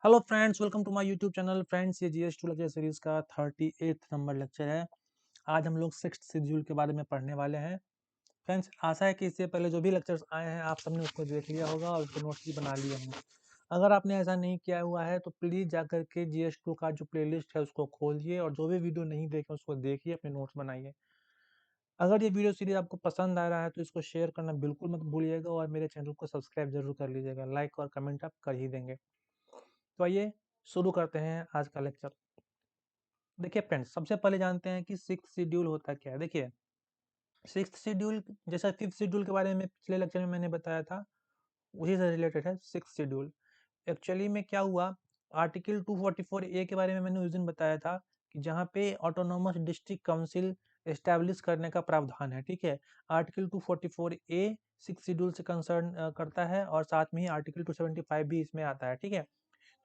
Hello friends, welcome to my YouTube channel. Friends, ये GS two lecture series का 38 number lecture है। आज हम लोग सिक्स्थ शेड्यूल के बारे में पढ़ने वाले हैं। फ्रेंड्स, आशा है कि इससे पहले जो भी लेक्चर्स आए हैं आप सबने उसको देख लिया होगा और उसके नोट्स भी बना लिए होंगे। अगर आपने ऐसा नहीं किया हुआ है तो प्लीज़ जाकर के जीएस2 का जो प्लेलिस्ट है उसको खोलिए और जो भी वीडियो नहीं देखे उसको देखिए, अपने नोट्स बनाइए। अगर ये वीडियो सीरीज आपको पसंद आ रहा है तो इसको शेयर करना बिल्कुल मत भूलिएगा और मेरे चैनल को सब्सक्राइब जरूर कर लीजिएगा। लाइक और कमेंट आप कर ही देंगे। तो आइए शुरू करते हैं आज का लेक्चर। देखिए फ्रेंड्स, सबसे पहले जानते हैं कि सिक्स्थ शेड्यूल होता क्या है। देखिए, सिक्स्थ शेड्यूल जैसा फिफ्थ शेड्यूल के बारे में पिछले लेक्चर में मैंने बताया था, उसी से रिलेटेड है सिक्स्थ शेड्यूल। एक्चुअली में क्या हुआ, आर्टिकल 244 ए के बारे में मैंने उस दिन बताया था कि जहाँ पे ऑटोनोमस डिस्ट्रिक्ट काउंसिल एस्टैब्लिश करने का प्रावधान है। ठीक है, आर्टिकल 244 ए सिक्स शेड्यूल से कंसर्न करता है और साथ में ही आर्टिकल 275 भी इसमें आता है। ठीक है,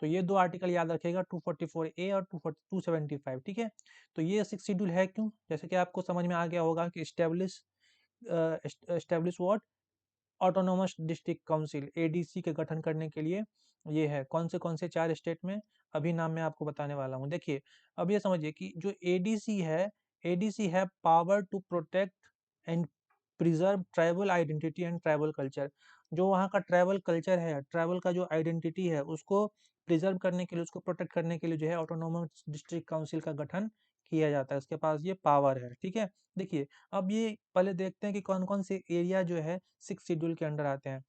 तो ये दो आर्टिकल याद रखिएगा, 244 ए और 275। ठीक है, तो ये सिक्स शेड्यूल है क्यों, जैसे कि आपको समझ में आ गया होगा कि establish what autonomous district council ADC के गठन करने के लिए ये है। कौन से चार स्टेट में, अभी नाम मैं आपको बताने वाला हूँ। देखिए, अब ये समझिए कि जो एडीसी है power to protect and preserve tribal identity and tribal culture. जो वहाँ का ट्राइबल कल्चर है, ट्राइबल का जो आइडेंटिटी है, उसको प्रिजर्व करने के लिए, उसको प्रोटेक्ट करने के लिए जो है ऑटोनोमस डिस्ट्रिक्ट काउंसिल का गठन किया जाता है। उसके पास ये पावर है। ठीक है, देखिए, अब ये पहले देखते हैं कि कौन कौन से एरिया जो है सिक्स शेड्यूल के अंडर आते हैं।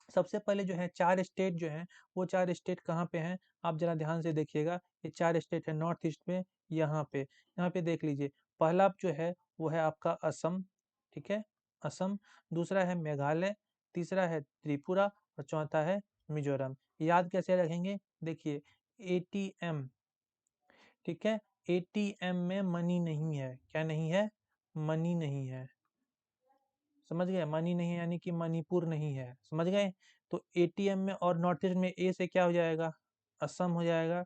सबसे पहले जो है चार स्टेट जो हैं, वो चार स्टेट कहाँ पे हैं, आप जरा ध्यान से देखिएगा। ये चार स्टेट है नॉर्थ ईस्ट में। यहाँ पे देख लीजिए, पहला जो है वो है आपका असम। ठीक है, असम। दूसरा है मेघालय। तीसरा है त्रिपुरा और चौथा है मिजोरम। याद कैसे रखेंगे, देखिए, एटीएम। ठीक है, एटीएम में मनी नहीं है। क्या नहीं है, मनी नहीं है। समझ गए, मनी नहीं है यानी कि मणिपुर नहीं है। समझ गए, तो एटीएम में और नॉर्थ ईस्ट में ए से क्या हो जाएगा, असम हो जाएगा,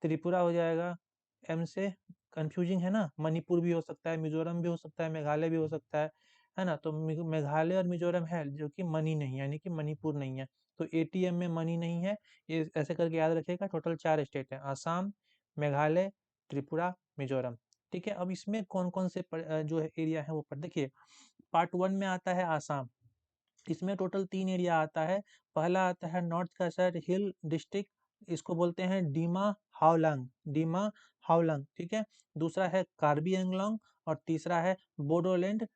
त्रिपुरा हो जाएगा। एम से कंफ्यूजिंग है ना, मणिपुर भी हो सकता है, मिजोरम भी हो सकता है, मेघालय भी हो सकता है ना। तो मेघालय और मिजोरम है जो कि मनी नहीं है, यानी कि मणिपुर नहीं है। तो एटीएम में मनी नहीं है। ये ऐसे करके याद रखिएगा। टोटल चार स्टेट है, आसाम, मेघालय, त्रिपुरा, मिजोरम। ठीक है, अब इसमें कौन कौन से जो है एरिया है वो पर देखिए। पार्ट वन में आता है आसाम। इसमें टोटल तीन एरिया आता है। पहला आता है नॉर्थ कासर हिल डिस्ट्रिक्ट, इसको बोलते हैं डीमा हावलंग। ठीक है, दूसरा है कार्बी एंगलोंग और तीसरा है बोडोलैंड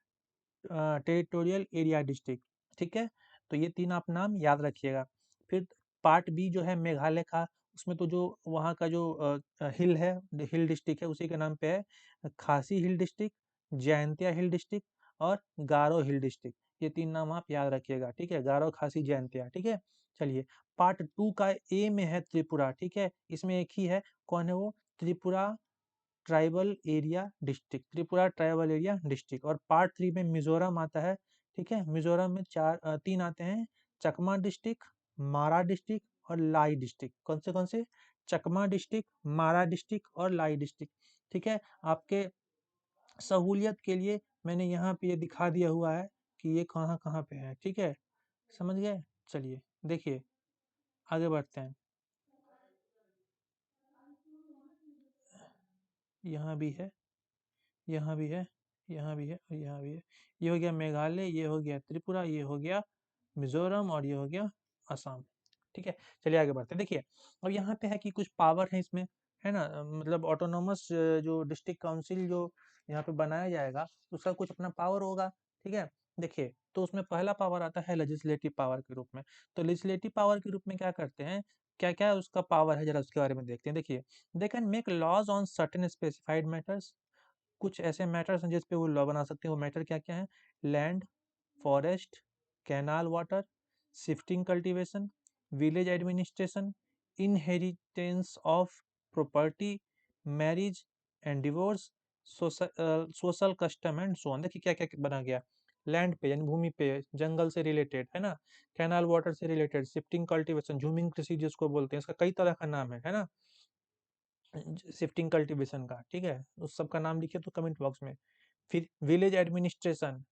टेरिटोरियल एरिया डिस्ट्रिक्ट। ठीक है, तो ये तीन आप नाम याद रखिएगा। फिर पार्ट बी जो है मेघालय का, उसमें तो जो वहाँ का जो हिल है, हिल डिस्ट्रिक्ट है, उसी के नाम पे है खासी हिल डिस्ट्रिक्ट, जयंतिया हिल डिस्ट्रिक्ट और गारो हिल डिस्ट्रिक्ट। ये तीन नाम आप याद रखिएगा। ठीक है, गारो, खासी, जयंतिया। ठीक है, चलिए, पार्ट टू का ए में है त्रिपुरा। ठीक है, इसमें एक ही है, कौन है वो, Tripura tribal area district, Tripura tribal area district. और पार्ट थ्री में मिजोरम आता है। ठीक है, मिजोरम में तीन आते हैं, चकमा डिस्ट्रिक्ट, मारा डिस्ट्रिक्ट और लाई डिस्ट्रिक्ट। कौन से, चकमा डिस्ट्रिक्ट, मारा डिस्ट्रिक्ट और लाई डिस्ट्रिक्ट। ठीक है, आपके सहूलियत के लिए मैंने यहाँ पे ये दिखा दिया हुआ है कि ये कहाँ कहाँ पे है। ठीक है, समझ गए। चलिए देखिए, आगे बढ़ते हैं। यहाँ भी है, यहाँ भी है, यहाँ भी है और यहाँ भी है। ये हो गया मेघालय, ये हो गया त्रिपुरा, ये हो गया मिजोरम और ये हो गया असम। ठीक है, चलिए आगे बढ़ते हैं। देखिए, अब यहाँ पे है कि कुछ पावर है इसमें, है ना, मतलब ऑटोनोमस जो डिस्ट्रिक्ट काउंसिल जो यहाँ पे बनाया जाएगा उसका कुछ अपना पावर होगा। ठीक है, देखिए, तो उसमें पहला पावर आता है लेजिस्लेटिव पावर के रूप में। तो लेजिस्लेटिव पावर के रूप में क्या करते हैं, क्या क्या उसका पावर है, जरा उसके बारे में देखते हैं। देखिए, they can make laws on certain specified matters. कुछ ऐसे मैटर्स हैं जिस पे वो लॉ बना सकते हैं। वो मैटर क्या क्या है, land, forest, canal water, shifting cultivation, village administration, inheritance of property, marriage and divorce, social custom and so on. देखिए क्या क्या बना गया, लैंड पे यानी भूमि पे, जंगल से रिलेटेड, है ना, कैनाल वाटर से रिलेटेड, शिफ्टिंग कल्टीवेशन, झूमिंग कृषि जिसको बोलते हैं, इसका कई तरह का नाम है ना, शिफ्टिंग कल्टीवेशन का। ठीक है, उस सब का नाम लिखिए तो कमेंट बॉक्स में। फिर विलेज एडमिनिस्ट्रेशन,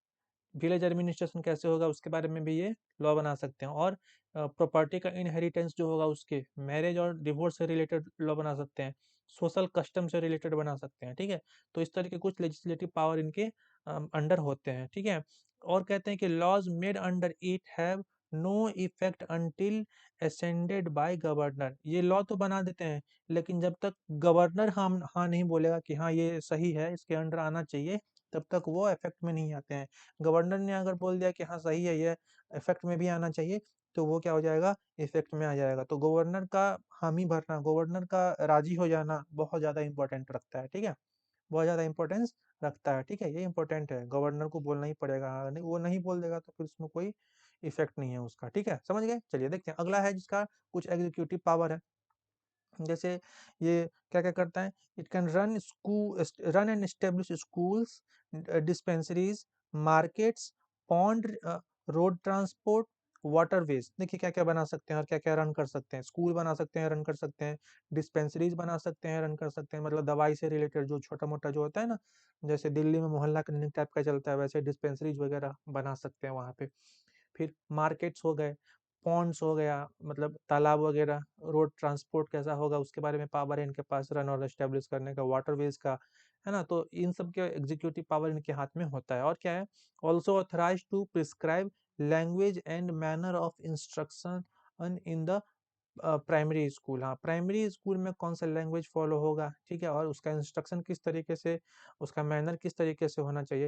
विलेज एडमिनिस्ट्रेशन कैसे होगा उसके बारे में भी ये लॉ बना सकते हैं। और प्रॉपर्टी का इनहेरिटेंस जो होगा उसके मैरिज और डिवोर्स से रिलेटेड लॉ बना सकते हैं, सोशल कस्टम से रिलेटेड बना सकते हैं, ठीक है। तो इस तरह के कुछ लेजिस्लेटिव पावर इनके अंडर होते हैं, ठीक है। और कहते हैं कि laws made under it have no effect until assented by governor. ये लॉ तो बना देते हैं, लेकिन जब तक गवर्नर हम हाँ नहीं बोलेगा कि हाँ ये सही है, इसके अंडर आना चाहिए, तब तक वो इफेक्ट में नहीं आते हैं। गवर्नर ने अगर बोल दिया कि हाँ सही है, ये इफेक्ट में भी आना चाहिए, तो वो क्या हो जाएगा, इफेक्ट में आ जाएगा। तो गवर्नर का हामी भरना, गवर्नर का राजी हो जाना बहुत ज़्यादा इंपॉर्टेंट रखता है, ठीक है, बहुत ज़्यादा इंपॉर्टेंस रखता है, ठीक है, ये इंपॉर्टेंट है, गवर्नर को बोलना ही पड़ेगा। हाँ, नहीं वो नहीं बोल देगा तो फिर उसमें कोई इफेक्ट नहीं है उसका, ठीक है, समझ गए। चलिए देखते हैं अगला है जिसका कुछ एग्जीक्यूटिव पावर है। जैसे ये क्या क्या करता है, it can run and establish schools, dispensaries, markets, pond, road transport, waterways. देखिए क्या क्या बना सकते हैं और क्या क्या रन कर सकते हैं। स्कूल बना सकते हैं, रन कर सकते हैं, डिस्पेंसरीज बना सकते हैं, रन कर सकते हैं, मतलब दवाई से रिलेटेड जो छोटा मोटा जो होता है ना, जैसे दिल्ली में मोहल्ला क्लिनिक टाइप का चलता है, वैसे डिस्पेंसरीज वगैरह बना सकते हैं वहाँ पे। फिर मार्केट्स हो गए, पॉन्ड्स हो गया, मतलब तालाब वगैरह, रोड ट्रांसपोर्ट कैसा होगा उसके बारे में पावर है इनके पास, रन और एस्टेब्लिश करने का, वाटरवेज का, है ना। तो इन सब के एग्जीक्यूटिव पावर इनके हाथ में होता है। और क्या है, also authorise to prescribe language and manner of instruction in the primary school. हाँ, प्राइमरी स्कूल में कौन सा लैंग्वेज फॉलो होगा, ठीक है, और उसका इंस्ट्रक्शन किस तरीके से, उसका मैनर किस तरीके से होना चाहिए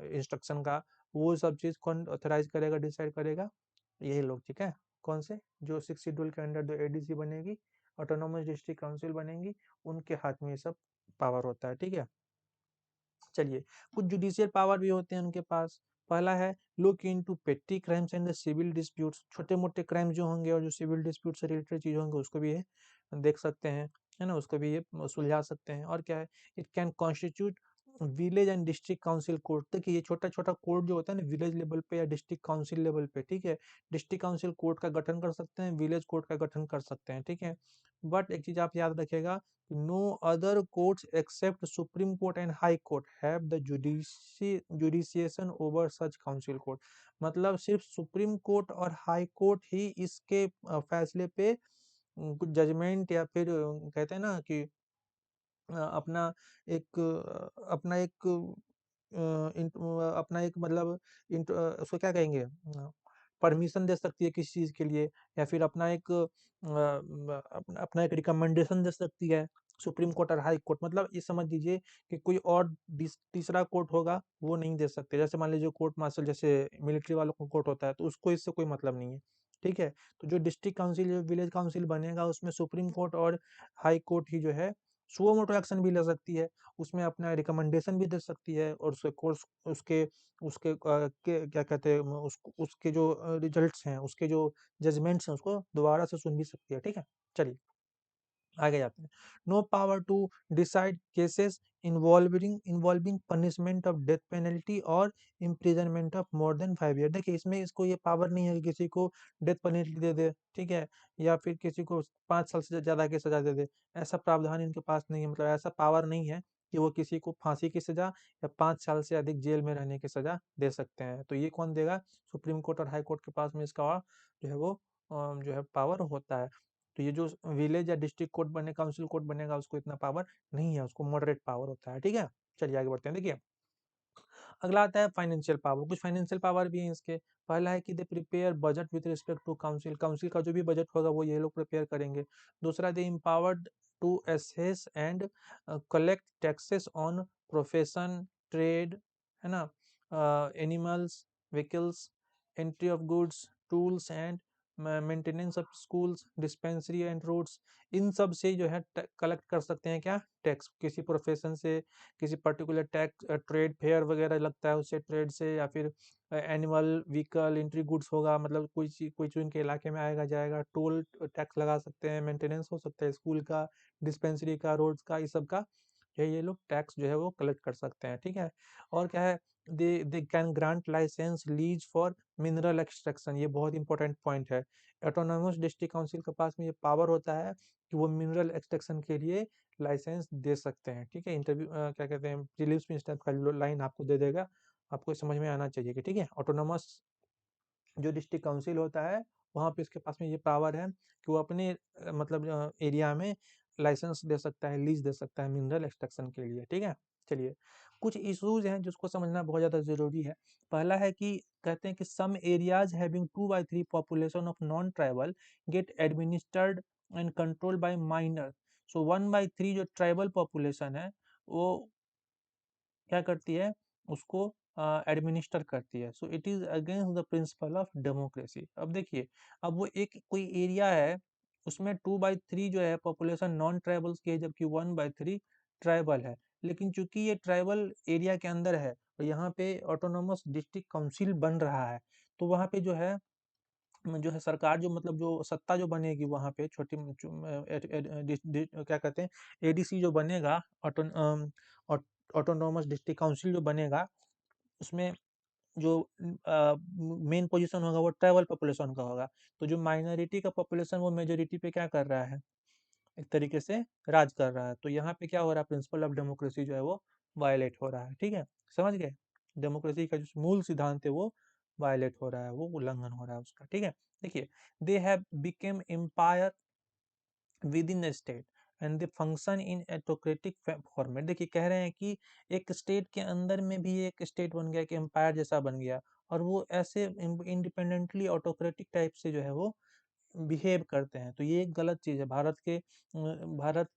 इंस्ट्रक्शन का, वो सब चीज़ कौन ऑथराइज करेगा, डिसाइड करेगा, यही लोग, ठीक है। कौन से, जो 6 शेड्यूल के अंडर जो एडीसी बनेगी, ऑटोनोमस डिस्ट्रिक्ट काउंसिल बनेंगी, उनके हाथ में ये सब पावर होता है, ठीक है। चलिए, कुछ जुडिशियल पावर भी होते हैं उनके पास। पहला है look into petty crimes and the civil disputes. छोटे मोटे क्राइम जो होंगे और जो सिविल डिस्प्यूट से रिलेटेड चीज होंगे उसको भी ये देख सकते हैं, है ना, उसको भी ये सुलझा सकते हैं। और क्या है, it can constitute village and district council court. देखिए ये छोटा छोटा कोर्ट जो होता है ना, विलेज लेवल पे या डिस्ट्रिक्ट काउंसिल लेवल पे, ठीक है, डिस्ट्रिक्ट काउंसिल कोर्ट का गठन कर सकते हैं, विलेज कोर्ट का गठन कर सकते हैं, ठीक है। बट एक चीज आप याद रखिएगा, no other courts except Supreme Court and High Court have the jurisdiction over such council court। मतलब सिर्फ सुप्रीम कोर्ट और हाई कोर्ट ही इसके फैसले पे कुछ जजमेंट या फिर कहते हैं ना कि अपना एक अपना एक अपना एक मतलब उसको क्या कहेंगे, परमिशन दे सकती है किसी चीज के लिए, या फिर अपना एक अपना एक रिकमेंडेशन दे सकती है सुप्रीम कोर्ट और हाई कोर्ट। मतलब ये समझ लीजिए कि कोई और तीसरा कोर्ट होगा वो नहीं दे सकते। जैसे मान लीजिए कोर्ट मार्शल जैसे मिलिट्री वालों को कोर्ट होता है, तो उसको इससे कोई मतलब नहीं है, ठीक है। तो जो डिस्ट्रिक्ट काउंसिल जो विलेज काउंसिल बनेगा उसमें सुप्रीम कोर्ट और हाई कोर्ट ही जो है सुओ मोटो एक्शन भी ले सकती है, उसमें अपना रिकमेंडेशन भी दे सकती है, और उसके कोर्स उसके उसके क्या कहते हैं उसके जो रिजल्ट्स हैं, उसके जो जजमेंट्स हैं, उसको दोबारा से सुन भी सकती है, ठीक है। चलिए आगे जाते हैं। No power to decide cases involving punishment of death penalty और imprisonment of more than 5 year. देखिए इसमें इसको ये पावर नहीं है कि किसी को डेथ पेनल्टी दे दे, ठीक है, या फिर किसी को 5 साल से ज्यादा की सजा दे दे। ऐसा प्रावधान इनके पास नहीं है, मतलब ऐसा पावर नहीं है कि वो किसी को फांसी की सजा या 5 साल से अधिक जेल में रहने की सजा दे सकते हैं। तो ये कौन देगा, सुप्रीम कोर्ट और हाई कोर्ट के पास में इसका जो है वो जो है पावर होता है। तो ये जो विलेज या डिस्ट्रिक्ट कोर्ट बने, काउंसिल कोर्ट बनेगा, उसको इतना पावर नहीं है, उसको मॉडरेट पावर होता है, ठीक है। चलिए आगे बढ़ते हैं। देखिए अगला आता है फाइनेंशियल पावर। कुछ फाइनेंशियल पावर भी है इसके। पहला है कि they prepare budget with respect to council. Council का जो भी बजट होगा वो ये लोग प्रिपेयर करेंगे। दूसरा, they empowered to assess and collect taxes on profession, trade, है ना, animals, vehicles, entry of goods, tools and maintenance of schools, dispensary and roads. इन सब से जो है कलेक्ट कर सकते हैं क्या, टैक्स। किसी प्रोफेशन से, किसी पर्टिकुलर टैक्स, ट्रेड फेयर वगैरह लगता है उससे, ट्रेड से, या फिर एनिमल, व्हीकल, एंट्री गुड्स होगा, मतलब कोई चीज इनके इलाके में आएगा जाएगा, टोल टैक्स लगा सकते हैं, मेंटेनेंस हो सकता है स्कूल का, डिस्पेंसरी का, रोड्स का, इस सब का ये लोग टैक्स जो है वो कलेक्ट कर सकते हैं, ठीक है। और क्या है, they can grant licence lease for mineral extraction. ये बहुत इंपॉर्टेंट पॉइंट है। ऑटोनोमस डिस्ट्रिक्ट काउंसिल के पास में ये पावर होता है कि वो मिनरल एक्सट्रैक्शन के लिए लाइसेंस दे सकते हैं, ठीक है। इंटरव्यू क्या कहते हैं, प्रीलिम्स में इस टाइप का लाइन आपको दे देगा, आपको समझ में आना चाहिए कि ठीक है, ऑटोनोमस जो डिस्ट्रिक्ट काउंसिल होता है, वहाँ पे इसके पास में ये पावर है कि वो अपने मतलब एरिया में लाइसेंस दे सकता है, लीज दे सकता है मिनरल एक्सट्रैक्शन के लिए, ठीक है। चलिए, कुछ इश्यूज हैं जिसको समझना बहुत ज़्यादा ज़रूरी है। पहला है कि कहते हैं कि some areas having 2/3 population of non tribal get administered and controlled by minor. So 1/3 जो ट्राइबल पॉपुलेशन है वो क्या करती है, उसको एडमिनिस्टर करती है। So it is against the principle of democracy. अब देखिए, अब वो एक कोई एरिया है, उसमें 2/3 जो है पॉपुलेशन नॉन ट्राइबल्स की है, जबकि 1/3 ट्राइबल है। लेकिन चूंकि ये ट्राइबल एरिया के अंदर है और यहाँ पे ऑटोनोमस डिस्ट्रिक्ट काउंसिल बन रहा है, तो वहाँ पे जो है सरकार जो मतलब जो सत्ता जो बनेगी वहाँ पे छोटी क्या कहते हैं, एडीसी जो बनेगा, ऑटोनोमस डिस्ट्रिक्ट काउंसिल जो बनेगा, उसमें जो मेन पोजीशन होगा वो ट्राइबल पॉपुलेशन का होगा। तो जो माइनॉरिटी का पॉपुलेशन वो मेजोरिटी पे क्या कर रहा है, एक तरीके से राज कर रहा है। तो यहाँ पे क्या हो रहा है, प्रिंसिपल ऑफ डेमोक्रेसी जो है वो वायलेट हो रहा है, ठीक है, समझ गए। डेमोक्रेसी का जो मूल सिद्धांत है वो वायलेट हो रहा है, वो उल्लंघन हो रहा है उसका, ठीक है। देखिए, they have become empire within state and they function in autocratic format. देखिए, कह रहे हैं कि एक स्टेट के अंदर में भी एक स्टेट बन गया, कि एम्पायर जैसा बन गया, और वो ऐसे इंडिपेंडेंटली ऑटोक्रेटिक टाइप से जो है वो बिहेव करते हैं। तो ये एक गलत चीज़ है, भारत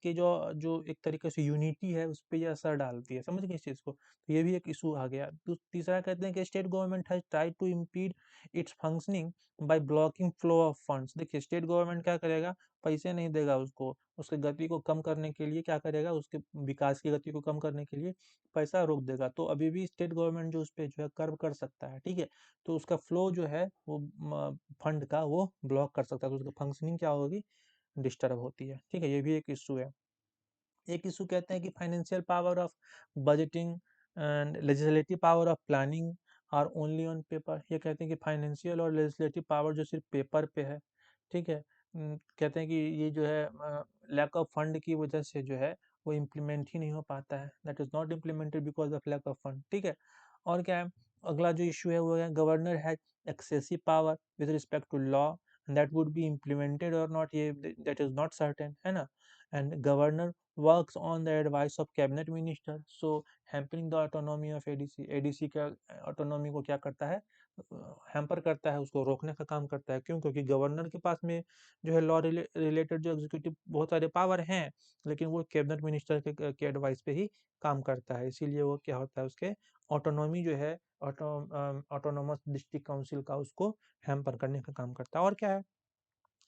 के जो जो एक तरीके से यूनिटी है उस पे ये असर डालती है, समझ गए इस चीज़ को। तो ये भी एक इशू आ गया। तो तीसरा कहते हैं कि state government has tried to impede its functioning by blocking flow of funds. देखिए, स्टेट गवर्नमेंट क्या करेगा, पैसे नहीं देगा उसको, उसकी गति को कम करने के लिए क्या करेगा, उसके विकास की गति को कम करने के लिए पैसा रोक देगा। तो अभी भी स्टेट गवर्नमेंट जो उस पर जो है कर्व कर सकता है, ठीक है। तो उसका फ्लो जो है वो फंड का वो ब्लॉक कर सकता है, तो उसकी फंक्शनिंग क्या होगी, डिस्टर्ब होती है, ठीक है। ये भी एक इशू है। एक इशू कहते हैं कि financial power of budgeting and legislative power of planning are only on paper. ये कहते हैं कि फाइनेंशियल और लेजिस्लेटिव पावर जो सिर्फ पेपर पे है, ठीक है। कहते हैं कि ये जो है लैक ऑफ फंड की वजह से जो है वो इम्प्लीमेंट ही नहीं हो पाता है, that is not implemented because of lack of fund, ठीक है। और क्या है, अगला जो इशू है वो है governor has excessive power with respect to law, that would be implemented और नॉट, ये दैट इज नॉट सर्टेन, है ना। And governor works on the advice of cabinet minister, so hampering the autonomy of ADC। ADC का autonomy को क्या करता है, hamper करता है, उसको रोकने का काम करता है। क्यों? क्योंकि गवर्नर के पास में जो है लॉ रिलेटेड जो एग्जीक्यूटिव बहुत सारे पावर हैं, लेकिन वो कैबिनेट मिनिस्टर के एडवाइस पे ही काम करता है। इसीलिए वो क्या होता है, उसके ऑटोनॉमी जो है ऑटोनोमस डिस्ट्रिक्ट काउंसिल का, उसको हैम्पर करने का काम करता है। और क्या है,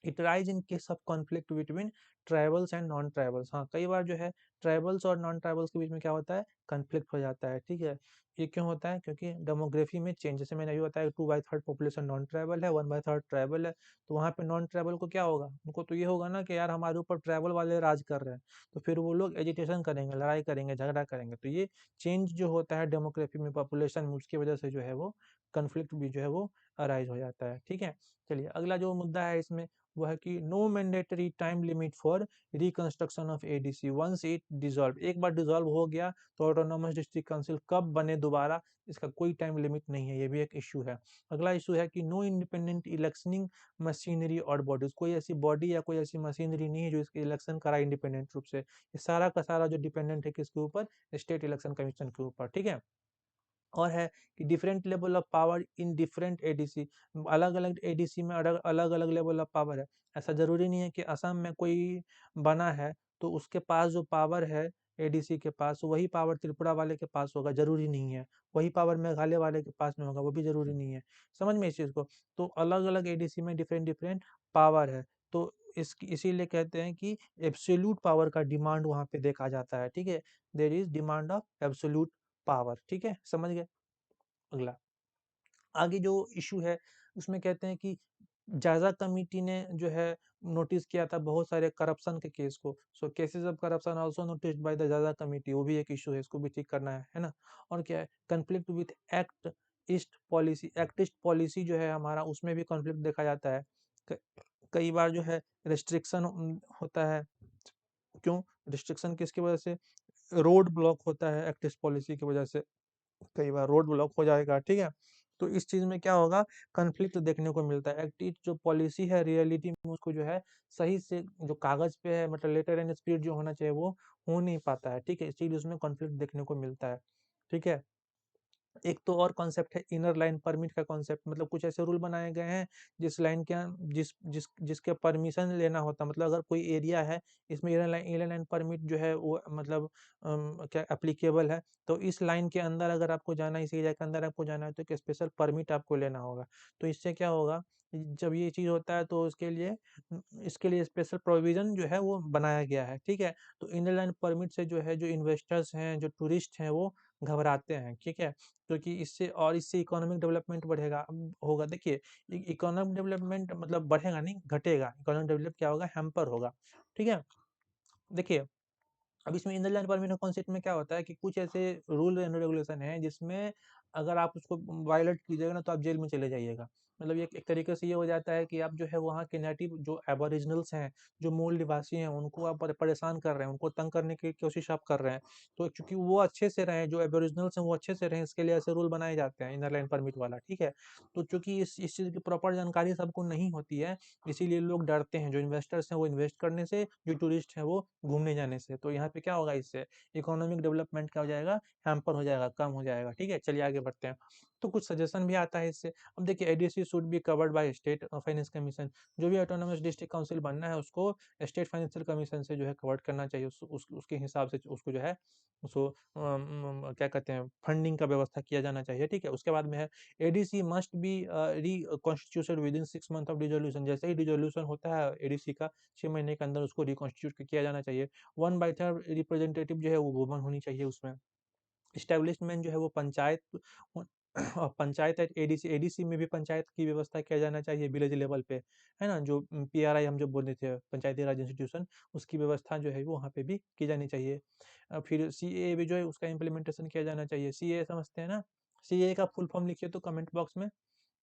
it rise in case of conflict between tribals and non tribals. हाँ, कई बार जो है ट्राइबल्स और नॉन ट्राइबल्स के बीच में क्या होता है, कॉन्फ्लिक्ट हो जाता है, ठीक है। ये क्यों होता है, क्योंकि डेमोग्राफी में चेंज, जैसे मैंने अभी बताया 2/3 पॉपुलेशन नॉन ट्राइबल है, 1/3 ट्राइबल है। तो वहाँ पे नॉन ट्राइबल को क्या होगा, उनको तो ये होगा ना कि यार हमारे ऊपर ट्राइबल वाले राज कर रहे हैं। तो फिर वो लोग एजिटेशन करेंगे, लड़ाई करेंगे, झगड़ा करेंगे। तो ये चेंज जो होता है डेमोग्राफी में, पॉपुलेशन में, उसकी वजह से जो है वो कन्फ्लिक्ट भी जो है वो अराइज हो जाता है, ठीक है। चलिए, अगला जो मुद्दा है इसमें वो है कि no mandatory time limit for reconstruction of ADC once it dissolve. एक बार डिसॉल्व हो गया तो ऑटोनोमस डिस्ट्रिक्ट काउंसिल कब बने दोबारा, इसका कोई टाइम लिमिट नहीं है, ये भी एक इशू है। अगला इशू है कि नो इंडिपेंडेंट इलेक्शनिंग मशीनरी और बॉडीज, कोई ऐसी बॉडी या कोई ऐसी मशीनरी नहीं है जो इसके इलेक्शन कराए इंडिपेंडेंट रूप से। ये सारा का सारा जो डिपेंडेंट है किसके ऊपर, स्टेट इलेक्शन कमीशन के ऊपर, ठीक है। और है कि different level of power in different ADC, अलग अलग एडीसी में अलग अलग अलग लेवल ऑफ पावर है। ऐसा जरूरी नहीं है कि असम में कोई बना है तो उसके पास जो पावर है एडीसी के पास, वही पावर त्रिपुरा वाले के पास होगा, जरूरी नहीं है। वही पावर मेघालय वाले के पास में होगा, वो भी जरूरी नहीं है। समझ में इस चीज को। तो अलग अलग एडीसी में डिफरेंट डिफरेंट पावर है। तो इसीलिए कहते हैं कि एब्सोल्यूट पावर का डिमांड वहां पे देखा जाता है, ठीक है। There is demand of absolute power, ठीक है, समझ गए। अगला, आगे जो इशू है उसमें कहते हैं कि जायजा कमिटी ने जो है नोटिस किया था बहुत सारे करप्शन के केस को। So cases of corruption also noticed by the जायजा कमिटी, वो भी एक इशू है, इसको भी ठीक करना है ना। और क्या है, conflict with act east policy जो है हमारा, उसमें भी कॉन्फ्लिक्ट देखा जाता है। क- कई बार जो है रिस्ट्रिक्शन होता है। क्यों रिस्ट्रिक्शन, किसकी वजह से, रोड ब्लॉक होता है एक्ट ईस्ट पॉलिसी की वजह से। कई बार रोड ब्लॉक हो जाएगा, ठीक है। तो इस चीज़ में क्या होगा, कॉन्फ्लिक्ट देखने को मिलता है। एक्ट जो पॉलिसी है रियलिटी में उसको जो है सही से जो कागज़ पे है मतलब लेटर एंड स्पीड जो होना चाहिए वो हो नहीं पाता है, ठीक है। इसीलिए उसमें कॉन्फ्लिक्ट देखने को मिलता है, ठीक है। एक तो और कॉन्सेप्ट है इनर लाइन परमिट का कॉन्सेप्ट, मतलब कुछ ऐसे रूल बनाए गए हैं जिस लाइन के जिसके परमिशन लेना होता है, मतलब अगर कोई एरिया है इसमें इनर लाइन परमिट जो है वो मतलब क्या एप्लीकेबल है, तो इस लाइन के अंदर अगर आपको जाना है, इस एरिया के अंदर आपको जाना है तो एक स्पेशल परमिट आपको लेना होगा। तो इससे क्या होगा, जब ये चीज़ होता है तो इसके लिए स्पेशल प्रोविजन जो है वो बनाया गया है, ठीक है। तो इनर लाइन परमिट से जो है जो इन्वेस्टर्स हैं, जो टूरिस्ट हैं वो घबराते हैं, ठीक है। क्योंकि इससे इकोनॉमिक डेवलपमेंट बढ़ेगा होगा। देखिए इकोनॉमिक डेवलपमेंट मतलब बढ़ेगा नहीं, घटेगा। इकोनॉमिक डेवलप क्या होगा, हैम्पर होगा, ठीक है। देखिए अब इसमें in the line permit concept में क्या होता है कि कुछ ऐसे रूल एंड रेगुलेशन है जिसमें अगर आप उसको वायलेट कीजिएगा ना तो आप जेल में चले जाइएगा। मतलब ये एक तरीके से ये हो जाता है कि आप जो है वहाँ के नेटिव जो एबोरिजिनल्स हैं, जो मूल निवासी हैं, उनको आप परेशान कर रहे हैं, उनको तंग करने की कोशिश आप कर रहे हैं। तो चूंकि वो अच्छे से रहें, जो एबोरिजिनल्स हैं वो अच्छे से रहें, इसके लिए ऐसे रूल बनाए जाते हैं इनर लाइन परमिट वाला, ठीक है। तो चूंकि इस चीज़ की प्रॉपर जानकारी सबको नहीं होती है, इसीलिए लोग डरते हैं, जो इन्वेस्टर्स हैं वो इन्वेस्ट करने से, जो टूरिस्ट हैं वो घूमने जाने से। तो यहाँ पे क्या होगा, इससे इकोनॉमिक डेवलपमेंट क्या हो जाएगा, हैम्पर हो जाएगा, कम हो जाएगा, ठीक है। चलिए आगे बढ़ते हैं। तो कुछ सजेशन भी आता है इससे। अब देखिए ADC should be covered by state finance commission. जो भी ऑटोनोमस डिस्ट्रिक्ट काउंसिल बनना है उसको स्टेट फाइनेंशियल कमीशन से जो है कवर्ड करना चाहिए। उसके हिसाब से उसको जो है उसको क्या कहते हैं, फंडिंग का व्यवस्था किया जाना चाहिए, ठीक है। उसके बाद में है एडीसी मस्ट बी री constitution with in 6 month of dissolution. जैसे ही डिसोल्यूशन होता है एडीसी का 6 महीने के अंदर उसको रिकॉन्स्टिट्यूट किया जाना चाहिए। 1/3 रिप्रेजेंटेटिव जो है वो वुमन होनी चाहिए उसमें। एस्टेब्लिशमेंट जो है वो पंचायत और पंचायत एडीसी एडीसी में भी पंचायत की व्यवस्था किया जाना चाहिए विलेज लेवल पे, है ना। जो पीआरआई हम जो बोल रहे थे पंचायती राज इंस्टीट्यूशन, उसकी व्यवस्था जो है वो वहाँ पे भी की जानी चाहिए। फिर सीए भी जो है उसका इम्प्लीमेंटेशन किया जाना चाहिए। सीए समझते हैं ना, सीए का फुल फॉर्म लिखिए तो कमेंट बॉक्स में।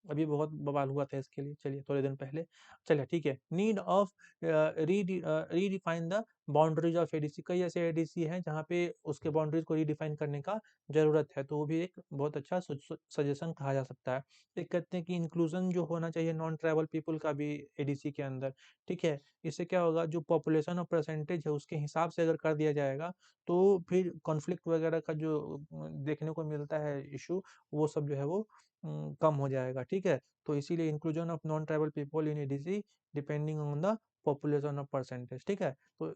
अभी बहुत बवाल हुआ था इसके लिए, चलिए थोड़े दिन पहले। चलिए ठीक है, need of redefine the boundaries of ADC. कई ऐसे एडीसी हैं जहाँ पे उसके बाउंड्रीज को रीडिफाइन करने का जरूरत है, तो वो भी एक बहुत अच्छा सजेशन कहा जा सकता है। एक कहते हैं कि इंक्लूजन जो होना चाहिए नॉन ट्राइबल पीपल का भी एडीसी के अंदर, ठीक है। इससे क्या होगा, जो पॉपुलेशन और परसेंटेज है उसके हिसाब से अगर कर दिया जाएगा तो फिर कॉन्फ्लिक्ट वगैरह का जो देखने को मिलता है इशू, वो सब जो है वो कम हो जाएगा, ठीक है। तो इसीलिए inclusion of non tribal people in ADC depending on the population of percentage, ठीक है। तो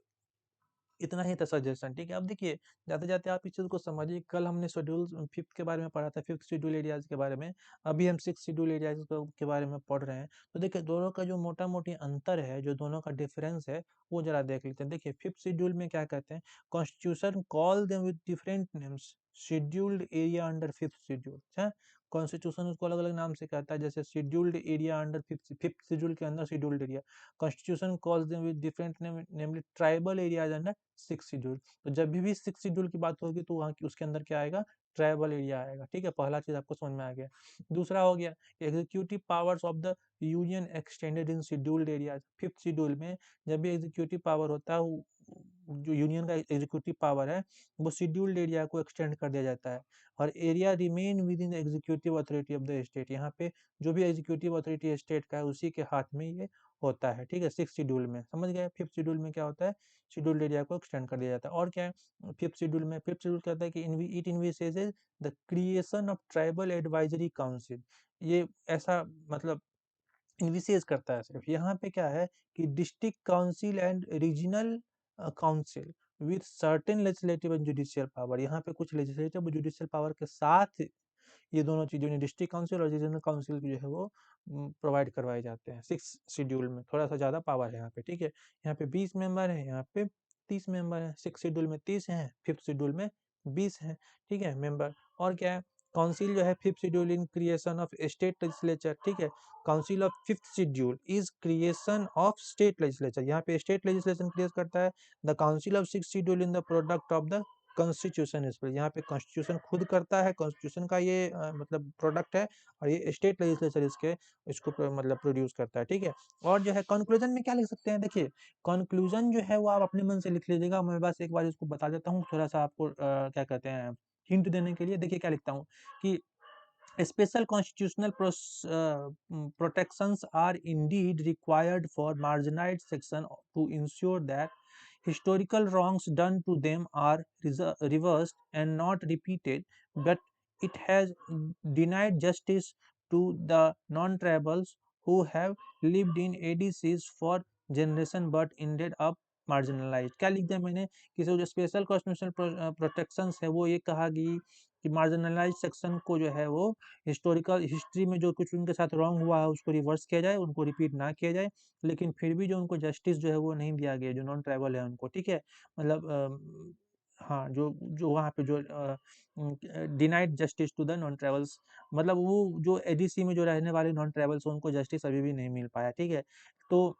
इतना ही था सजेशन, ठीक है। अब देखिए जाते जाते आप इस चीज़ को समझिए, कल हमने शेड्यूल फिफ्थ के बारे में पढ़ा था, फिफ्थ शेड्यूल एरियाज के बारे में। अभी हम सिक्स शेड्यूल एरियाज के बारे में पढ़ रहे हैं। तो देखिए दोनों का जो मोटा मोटी अंतर है, जो दोनों का डिफरेंस है, वो जरा देख लेते हैं। देखिए फिफ्थ शेड्यूल में क्या कहते हैं, constitution call them with different names, scheduled area under fifth schedule है। कॉन्स्टिट्यूशन उसको अलग अलग नाम से कहता है, जैसे scheduled area under fifth schedule के अंदर scheduled area. Constitution calls them with different name, namely tribal areas under six schedule. तो जब भी सिक्स शेड्यूल की बात होगी तो वहाँ की उसके अंदर क्या आएगा, ट्राइबल एरिया आएगा, ठीक है। पहला चीज आपको समझ में आ गया। दूसरा हो गया executive powers of the union extended in scheduled areas. Fifth schedule में जब भी एग्जीक्यूटिव पावर होता है जो यूनियन का एग्जीक्यूटिव पावर है वो शेड्यूल्ड एरिया को एक्सटेंड कर दिया जाता है, और area remain with in executive authority of the state. यहाँ पे जो भी एग्जीक्यूटिव अथॉरिटी स्टेट का है उसी के हाथ में ये होता है, ठीक है। सिक्स शेड्यूल में समझ गए। फिफ्थ शेड्यूल में क्या होता है, शेड्यूल्ड एरिया को एक्सटेंड कर दिया जाता है। और क्या है फिफ्थ शेड्यूल कहता है कि it envisages the creation of tribal advisory council. ये ऐसा मतलब इनविसेज करता है सिर्फ। यहाँ पे क्या है कि district council and regional council with certain legislative and judicial power. यहाँ पे कुछ लेजिस्लेटिव और जुडिशियल पावर के साथ ये दोनों चीज़ें डिस्ट्रिक्ट काउंसिल और रीजनल काउंसिल जो है वो प्रोवाइड करवाए जाते हैं। सिक्स शेड्यूल में थोड़ा सा ज़्यादा पावर है यहाँ पे, ठीक है। यहाँ पे 20 मेंबर है, यहाँ पे 30 मेंबर है। सिक्स शेड्यूल में 30 हैं, फिफ्थ शेड्यूल में 20 हैं, ठीक है मेंबर। और क्या है, काउंसिल जो है fifth schedule in creation of state legislature, ठीक है। Council of fifth schedule is creation of state legislature. यहाँ पे स्टेट लेजिस्लेशन क्रिएट करता है। The council of six schedule in the product of the constitution इस पर। यहाँ पे कॉन्स्टिट्यूशन खुद करता है, कॉन्स्टिट्यूशन का ये मतलब प्रोडक्ट है, और ये स्टेट लेजिस्लेचर इसको मतलब प्रोड्यूस करता है, ठीक है। और जो है कंक्लूजन में क्या लिख सकते हैं, देखिए कंक्लूजन जो है वो आप अपने मन से लिख लीजिएगा, मैं बस एक बार इसको बता देता हूँ, थोड़ा सा आपको क्या कहते हैं हिंट देने के लिए देखिए क्या लिखता हूँ कि special constitutional protections are indeed required for marginalized section to ensure that historical wrongs done to them are reversed and not repeated, but it has denied justice to the non-tribals who have lived in ADCs for generation but ended up marginalized। क्या लिख दिया मैंने कि जो special constitutional protections है वो ये कहा कि मार्जिनलाइज सेक्शन को जो है वो हिस्टोरिकल हिस्ट्री में जो कुछ उनके साथ रॉन्ग हुआ है उसको रिवर्स किया जाए, उनको रिपीट ना किया जाए, लेकिन फिर भी जो उनको जस्टिस जो है वो नहीं दिया गया, जो नॉन ट्राइबल है उनको, ठीक है? मतलब हाँ, जो जो वहाँ पे जो denied justice to the non tribals, मतलब वो जो एडीसी में जो रहने वाले नॉन ट्राइबल्स उनको जस्टिस अभी भी नहीं मिल पाया, ठीक है? तो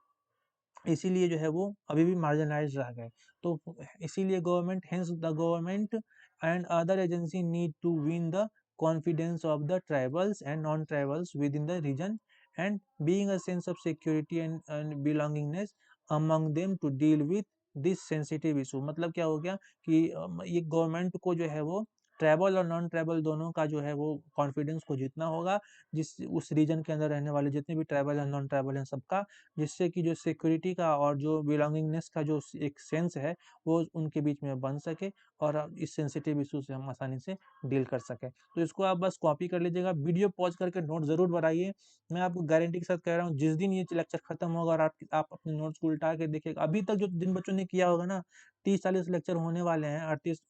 इसीलिए जो है वो अभी भी मार्जिनलाइज्ड रह गए। तो इसीलिए government hence the government and other agency need to win the confidence of the tribals and non-tribals within the region and being a sense of security and belongingness among them to deal with this sensitive issue। मतलब क्या हो गया कि ये government को जो है वो ट्राइबल और नॉन ट्राइबल दोनों का जो है वो कॉन्फिडेंस को जीतना होगा, जिस उस रीजन के अंदर रहने वाले जितने भी ट्राइबल एंड नॉन ट्राइबल हैं सबका, जिससे कि जो सिक्योरिटी का और जो बिलोंगिंगनेस का जो एक सेंस है वो उनके बीच में बन सके और इस सेंसिटिव इशू से हम आसानी से डील कर सकें। तो इसको आप बस कॉपी कर लीजिएगा, वीडियो पॉज करके नोट ज़रूर बनाइए। मैं आपको गारंटी के साथ कह रहा हूँ जिस दिन ये लेक्चर खत्म होगा और आप अपने नोट्स को उल्टा के देखिएगा, अभी तक जो जिन बच्चों ने किया होगा ना 30-40 लेक्चर होने वाले हैं, 38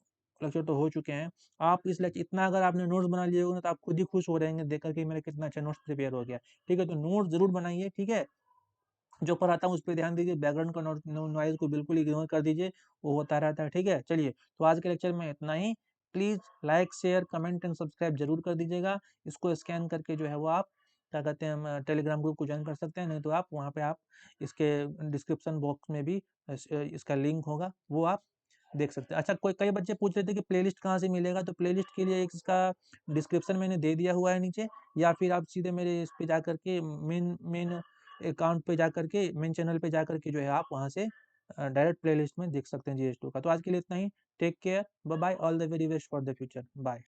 लेक्चर तो हो चुके हैं। आप इस लेक्चर इतना अगर आपने नोट्स बना लिए होगा ना तो आप खुद ही खुश हो रहेंगे देख कर के मेरा कितना अच्छा नोट्स प्रिपेयर हो गया। ठीक है? तो नोट ज़रूर बनाइए, ठीक है? जो पढ़ाता हूँ उस पे ध्यान दीजिए, बैकग्राउंड का नॉइज़ को बिल्कुल इग्नोर कर दीजिए, वो होता रहता है, ठीक है? चलिए, तो आज के लेक्चर में इतना ही। Please like, share, comment and subscribe ज़रूर कर दीजिएगा। इसको स्कैन करके जो है वो आप क्या कहते हैं टेलीग्राम ग्रुप को जॉइन कर सकते हैं, नहीं तो आप वहाँ पे आप इसके डिस्क्रिप्शन बॉक्स में भी इसका लिंक होगा, वो आप देख सकते हैं। अच्छा, कई बच्चे पूछ रहे थे कि प्लेलिस्ट कहाँ से मिलेगा, तो प्लेलिस्ट के लिए एक इसका डिस्क्रिप्शन मैंने दे दिया हुआ है नीचे, या फिर आप सीधे मेरे इस पे जाकर के मेन मेन अकाउंट पे जाकर के मेन चैनल पे जाकर के जो है आप वहाँ से डायरेक्ट प्लेलिस्ट में देख सकते हैं जीएस2 का। तो आज के लिए इतना ही। Take care, bye bye, all the very best for the future, bye.